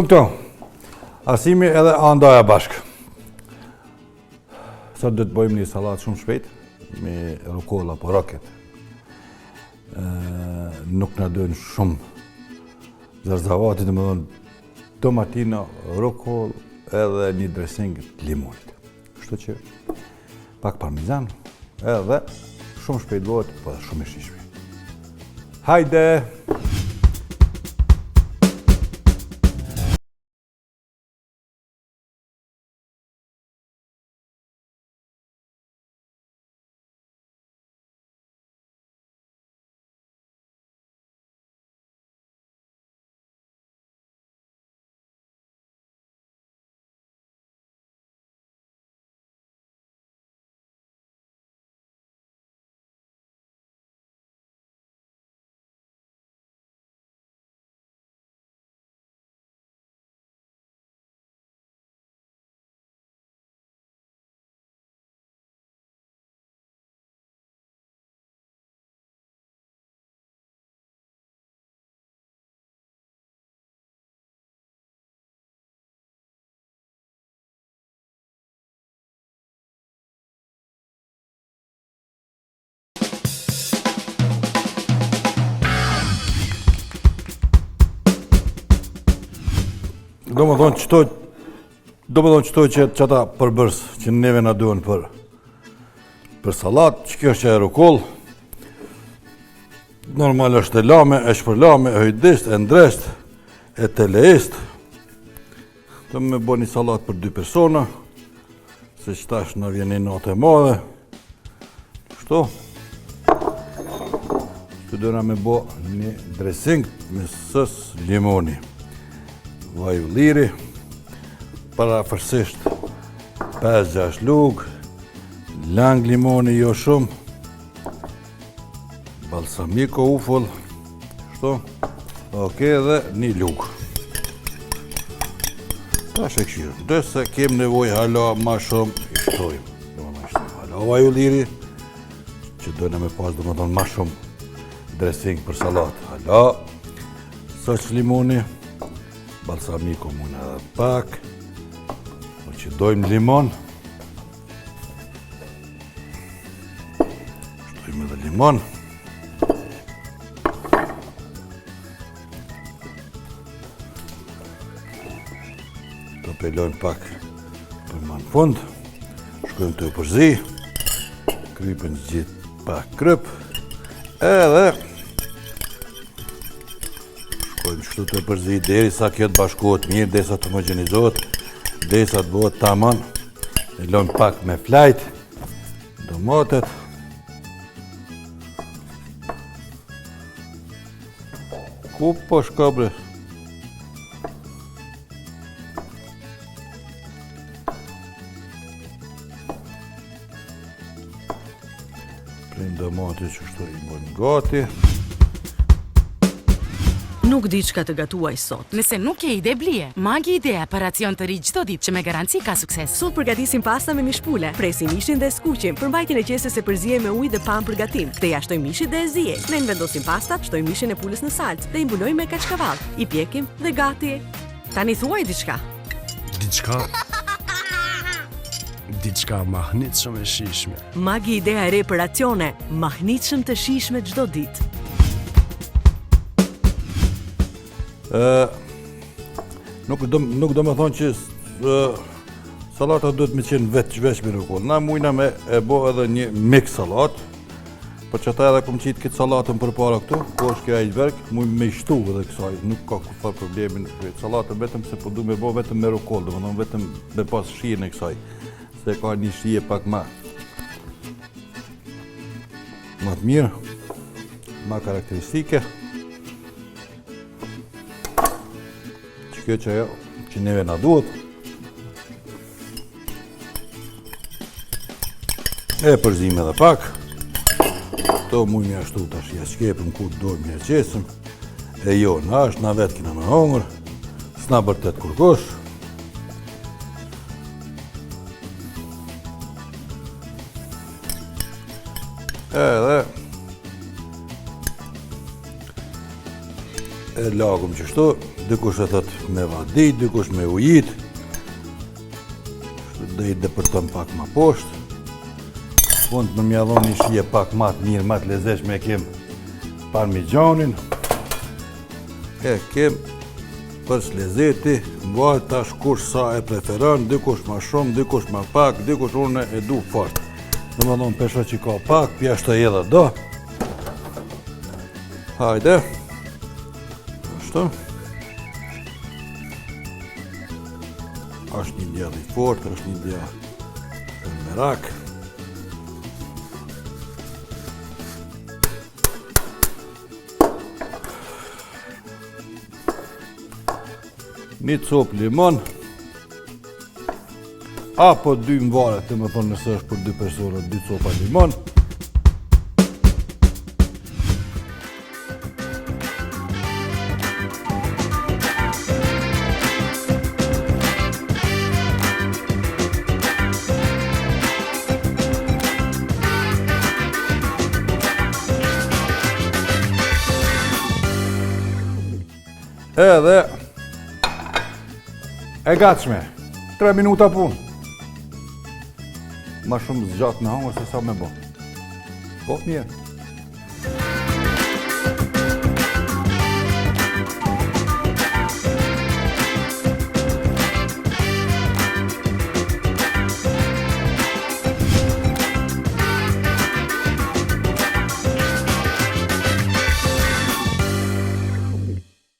këto, arsimi edhe andaja bashkë. Sot do të bëjmë një salat shumë shpejt, me rukoll apo roket. Nuk na duhen shumë zarzavati, domethënë tomatina, rukoll edhe një dressing të limonit. Kështu që pak parmezan edhe shumë shpejt bëhet, po shumë i shijshme. Hajde! Do më thonë qëto që ata përbërs që neve na duhen për salat, që kjo është e rukoll, normal është e lame, e shpërlame, e hyjdisht, e ndresht, e teleist. Do me bo një salat për 2 persona, se që tash në vjen një natë e madhe. Kështu. Që dëna me bo një dressing me sës limoni. Vaj ulliri, parafërsisht 5-6 lugë, lang limoni jo shumë, balsamiko ufull, kështu, oke, dhe një lugë. Tash e këshirë, nëse kem nevoj hala ma shumë, i shtojmë. Hala vaj ulliri, që dojnë me pas dhe më tonë ma shumë dressing për salat. Hala, sës limoni, balsamiko muna edhe pak, po që dojmë limon, shtojmë edhe limon, të pelojmë pak për ma në fund, shkojmë të përzi, krypën gjithë pak kryp, edhe kështu të përzi, deri sa kjo të bashkohet mirë, deri sa të homogenizohet, deri sa të bëhet tamam. E lojmë pak me flajt, domatet. Ku po shkabre? Prim domatet që kështu i bëjmë gati. Nuk di çka të gatuaj sot. Nëse nuk ke ide blije, Magi Idea për racion të ri çdo ditë që me garanci ka sukses. Sot përgatisim pasta me mishpule, presim mishin dhe skuqim, përmbajtjen e qesës e përziej me ujë dhe pam përgatim. Te ja shtojmë mishit dhe e ziej. Ne vendosim pastat, shtojmë mishin e pulës në salcë dhe i mbulojmë me kaçkavall. I pjekim dhe gati. Tani thuaj diçka. Diçka mahnitshëm e shijshme. Magi Idea e re për racione, mahnitshëm të shijshme çdo ditë. Nuk do me thonë që salata duhet me qenë veç me rukoll. Na mujna me e bo edhe një mix salat, për që ta edhe kom qitë këtë salatën për para këtu, po është kjo iceberg, mujnë me shtu edhe kësaj, nuk ka kufar problemin këtë salatën, vetëm se po du me bo vetëm me rukoll, dhe më thonë vetëm me pas shijen e kësaj, se ka një shije pak ma të mirë, ma karakteristike. Kjo që ajo që neve na duhet. E përzim edhe pak. Këto mujnë një ashtu tash ja shkepëm ku të dojmë një qesëm. E jo, na është, na vetë kina me hongër. S'na bërtet kurkosh. e lagëm qështu, dikush e thot me vadit, dikush me ujit. Dhe i depërtëm pak ma poshtë. Unë të më mjallon një shije pak matë mirë, matë lezeshme e kem parmigjanin. E kem për lezeti, mbajt tash kush sa e preferon, dikush ma shumë, dikush ma pak, dikush unë e du fort. Në më thonë pesha që ka pak, pjashtë e edhe do. Hajde. Ashtu. Është një djell i fort, është një djell e merak. Një copë limon, apo 2 mvare, të më thonë nëse është për 2 persona, 2 copa limon. Edhe e gatshme, 3 minuta punë. Ma shumë zgjatë me hangër se sa me bo. Po, mirë.